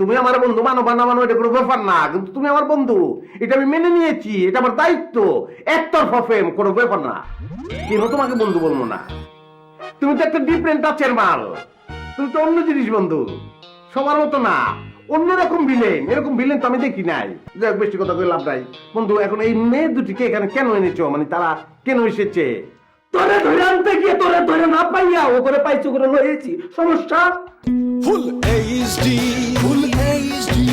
তুমি আমার বন্ধু, মানো বা না মানো এটা কোনো ব্যাপার না, কিন্তু তুমি আমার বন্ধু, এটা আমি মেনে নিয়েছি, এটা আমার দায়িত্ব। একতরফা প্রেম কোনো ব্যাপার না, কেন তোমাকে বন্ধু বলবো না? তুমি তো একটা ডিফারেন্ট টাচের মাল, তুমি তো অন্য জিনিস বন্ধু, সবার মতো না, অন্যরকম ভিলেন। এরকম ভিলেন তো আমি দেখি নাই। যাই হোক, বেশি কথা কই লাভ নাই বন্ধু। এখন এই মেয়ে দুটিকে এখানে কেন এনেছো, মানে তারা কেন এসেছে? তোরে ধরে আনতে গিয়ে তোরে ধরে না পাইয়া ও করে পাইছো করে লয়েছি, সমস্যা? Full HD, full HD.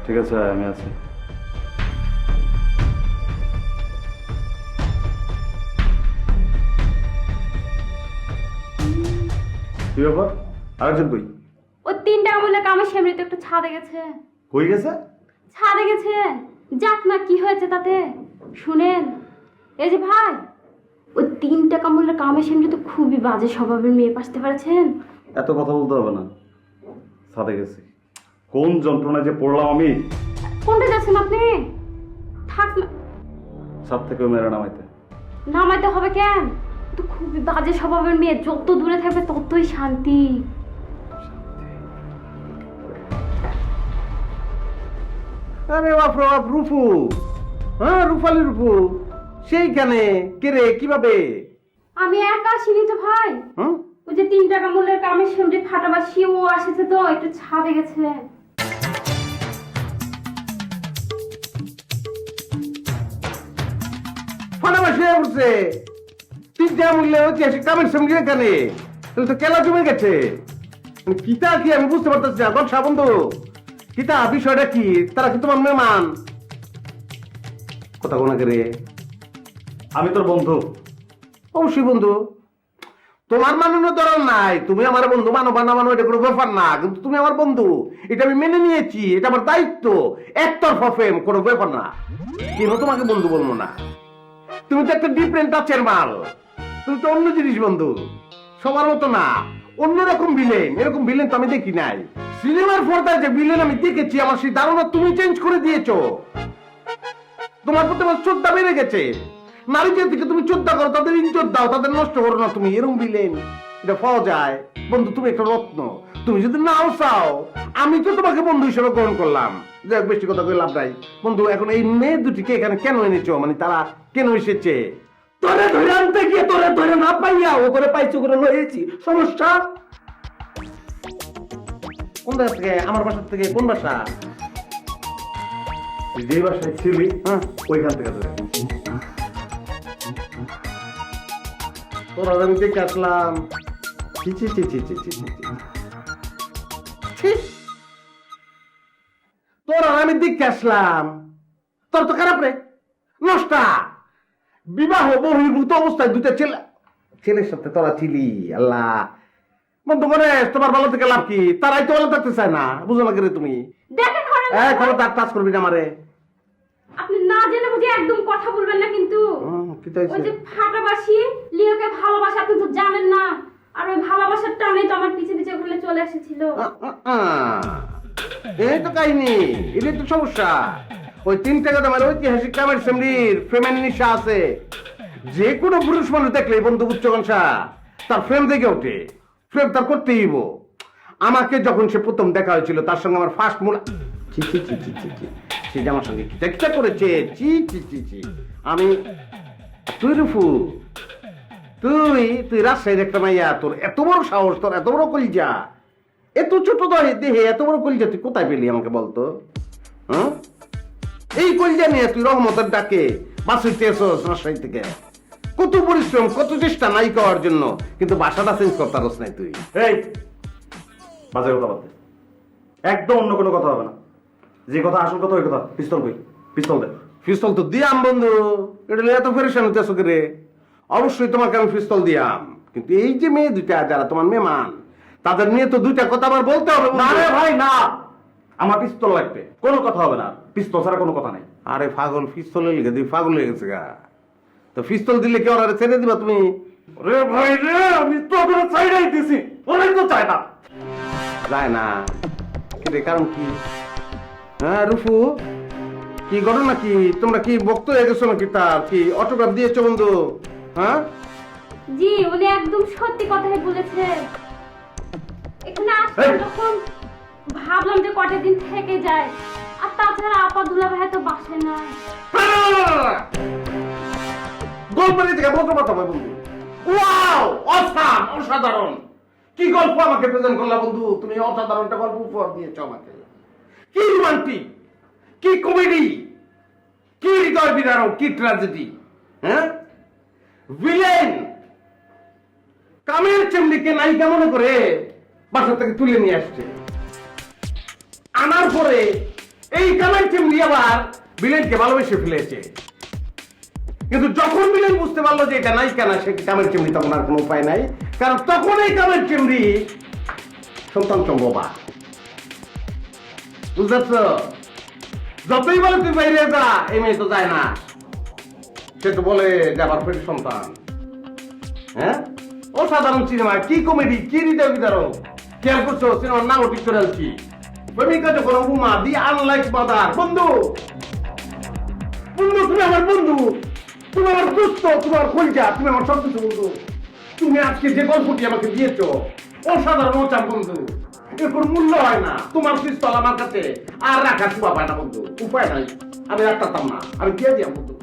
ঠিক আছে, আমি আছি। কি ব্যাপার? আরেকজন কই? ও 3 টাকা মূল্যের কামের সামনে তো একটু ছাদে গেছে। কই গেছে? ছাদে গেছে। যাক না, কি হয়েছে তাতে? শুনেন, এই যে ভাই, ওই 3 টাকা মূল্যের কামের সামনে তো খুবই বাজে স্বভাবের মেয়ে পাশতে পারছেন। এত কথা বলতে হবে না, ছাদে গেছি। কোন যন্ত্রণায় যে পড়লাম আমি। কোনটা যাচ্ছেন আপনি? থাক না, ছাদ থেকে মেরে নামাইতে। নামাইতে হবে কেন? তো খুবই বাজে স্বভাবের মেয়ে, যত দূরে থাকবে ততই শান্তি। আরে বাপ রে বাপ, রুফু, হ্যাঁ রুফালি রুফু, সেইখানে কে রে, কিভাবে? আমি একা আসিনি তো ভাই, হুম, ওই যে 3 টাকা মূল্যের কামের সামনে ফাটাবাসি ও আসেছে তো একটু ছাদে গেছে। ফানাবাসী হয়ে উঠছে, 3 টাকা মূল্যে ঐতিহাসিক কামের সঙ্গে এখানে, তাহলে তো কেলা জমে গেছে। মানে কিতা কি আমি বুঝতে পারতেছি না। গল্প বন্ধু, কিতা বিষয়টা কি? তারা কি তোমার মেহমান? কথা কোনা রে? আমি তোর বন্ধু। অবশ্যই বন্ধু, তোমার মানানোর দরকার নাই। তুমি আমার বন্ধু, মানো বা না মানো এটা কোনো ব্যাপার না, কিন্তু তুমি আমার বন্ধু, এটা আমি মেনে নিয়েছি, এটা আমার দায়িত্ব। একতরফা প্রেম কোনো ব্যাপার না, কেন তোমাকে বন্ধু বলবো না? তুমি তো একটা ডিফারেন্ট টাচের মাল, তুমি তো অন্য জিনিস বন্ধু, সবার মতো না, অন্যরকম ভিলেন। এরকম ভিলেন তো আমি দেখি নাই। সিনেমার পর্দায় যে ভিলেন আমি দেখেছি, আমার সেই ধারণা তুমি চেঞ্জ করে দিয়েছো। তোমার প্রতি আমার শ্রদ্ধা বেড়ে গেছে। নারীদের দিকে তুমি শ্রদ্ধা করো, তাদের ইজ্জত দাও, তাদের নষ্ট করো না। তুমি এরকম ভিলেন, এটা পাওয়া যায় বন্ধু? তুমি একটা রত্ন, তুমি যদি নাও চাও, আমি তো তোমাকে বন্ধু হিসেবে গ্রহণ করলাম। যাই হোক, বেশি কথা কই লাভ নাই বন্ধু। এখন এই মেয়ে দুটিকে এখানে কেন এনেছো, মানে তারা কেন এসেছে? তোরে ধরে আনতে গিয়ে তোরে ধরে না পাইয়া ও করে পাইছো করে লয়েছি, সমস্যা? কোন জায়গা থেকে? আমার বাসার থেকে? কোন বাসা? তুই যে বাসায় ছিলি, হ্যাঁ, ওইখান থেকে ধরে। তোরা আমি দেখে আসলাম। ছি ছি ছি ছি ছি ছি ছি ছি। ছি। তোরা আমি দেখে আসলাম, তোর তো খারাপ রে, নষ্টা। বিবাহ বহির্ভূত অবস্থায় দুটা ছেলের সাথে তোরা ছিলি। আল্লাহ বন্ধু করে, তোমার ভালো থেকে লাভ কি? তারাই তো ভালো থাকতে চায় না, বুঝো না করে তুমি? দেখেন ঘরে খবর তার টাচ করবি না আমারে। আপনি না জেনে বুঝে একদম কথা বলবেন না কিন্তু। কি তো ওই যে ফাটাবাসি লিওকে ভালোবাসা আপনি তো জানেন না, আর ওই ভালোবাসার টানে তো আমার পিছে পিছে ঘুরে চলে এসেছিল। এই তো কাহিনী, এটাই তো সমস্যা। ওই 3 টাকা দামের ঐতিহাসিক কামের সেমরির প্রেমের নিশা আছে। যে কোনো পুরুষ মানুষ দেখলে বন্ধু উচ্চকংসা তার প্রেম দেখে ওঠে, প্রেম তার করতেই হইব। আমাকে যখন সে প্রথম দেখা হয়েছিল, তার সঙ্গে আমার ফার্স্ট মূল ছি ছি ছি ছি ছি ছি, সে যে আমার সঙ্গে কিটা করেছে, ছি ছি ছি ছি। আমি, তুই রুফু, তুই তুই রাজশাহীর একটা মাইয়া, তোর এত বড় সাহস, তোর এত বড় কলিজা, এত ছোট দেহে এত বড় কলিজা তুই কোথায় পেলি আমাকে বলতো? হ্যাঁ, এই কলিজা নিয়ে তুই রহমতের ডাকে বাসুইতে এসোস রাজশাহী থেকে। কত পরিশ্রম, কত চেষ্টা নাই করার জন্য, কিন্তু বাসাটা চেঞ্জ করতে পারস নাই তুই। এই বাজে কথা বলতে, একদম অন্য কোনো কথা হবে না। যে কথা আসল কথা, ওই কথা। পিস্তল কই? পিস্তল দে। পিস্তল তো দিয়াম বন্ধু, এটা এত ফেরেশান হইতেছ রে? অবশ্যই তোমাকে আমি পিস্তল দিয়াম, কিন্তু এই যে মেয়ে দুইটা যারা তোমার মেহমান, তাদের নিয়ে তো দুইটা কথা আবার বলতে হবে। না রে ভাই, না, আমার পিস্তল লাগবে। কোনো কথা হবে না, পিস্তল ছাড়া কোনো কথা নাই। আরে পাগল, পিস্তলের লিখে তুই পাগল হয়ে গেছে গা। তো পিস্তল দিলে কি ওরা ছেড়ে দিবা তুমি? রে ভাই রে, আমি তো ওদের চাইরাই দিছি, ওরাই তো চায় না। যায় না কি কারণ কি? হ্যাঁ রুফু, কি ঘটনা কি? তোমরা কি বক্ত হয়ে গেছো নাকি? তার কি অটোগ্রাফ দিয়েছো বন্ধু? হ্যাঁ, জি উনি একদম সত্যি কথাই বলেছে। এখানে আসলাম এই! যখন ভাবলাম যে কটা দিন থেকে যায়, আর তাছাড়া আপা দুলা ভাই তো বাসায় নাই। গল্পের থেকে বলতে পারতাম বন্ধু। ওয়াও, অসাম, অসাধারণ। কি গল্প আমাকে প্রেজেন্ট করলা বন্ধু, তুমি অসাধারণ একটা গল্প উপহার দিয়েছো আমাকে। কি রোমান্টিক, কি কমেডি, কি হৃদয় বিদারক, কি ট্র্যাজেডি। হ্যাঁ, ভিলেন কামের চেমনিকে নায়িকা মনে করে বাসা থেকে তুলে নিয়ে আসছে, আনার পরে এই কামের চেমনি আবার ভিলেনকে ভালোবেসে ফেলেছে। কিন্তু যখন ভিলেন বুঝতে পারলো যে এটা নায়িকা না, সে কামের চেমনি, তখন আর কোনো উপায় নাই, কারণ তখন এই কামের চেমনি সন্তান সম্ভবা। বুঝতেছ? যতই বলে তুই বাইরে যা, এই মেয়ে তো যায় না, সে তো বলে যে আবার ফের সন্তান। হ্যাঁ, অসাধারণ সিনেমা, কি কমেডি, কি হৃদয় বিদারক। খেয়াল করছো সিনেমার নাম ঠিক করে আনছি, প্রেমিকা যখন উপমা দি আনলাইক মাদার। বন্ধু, বন্ধু তুমি আমার বন্ধু, তুমি আমার দোস্ত, তুমি আমার কলিজা, তুমি আমার সবকিছু বন্ধু। তুমি আজকে যে গল্পটি আমাকে দিয়েছো অসাধারণ, ওটা বন্ধু এরপর মূল্য হয় না। তোমার পিস্তল আমার কাছে আর রাখা শোভা পায় না বন্ধু, উপায় নাই, আমি রাখতাম না, আমি দিয়ে দিয়াম বন্ধু।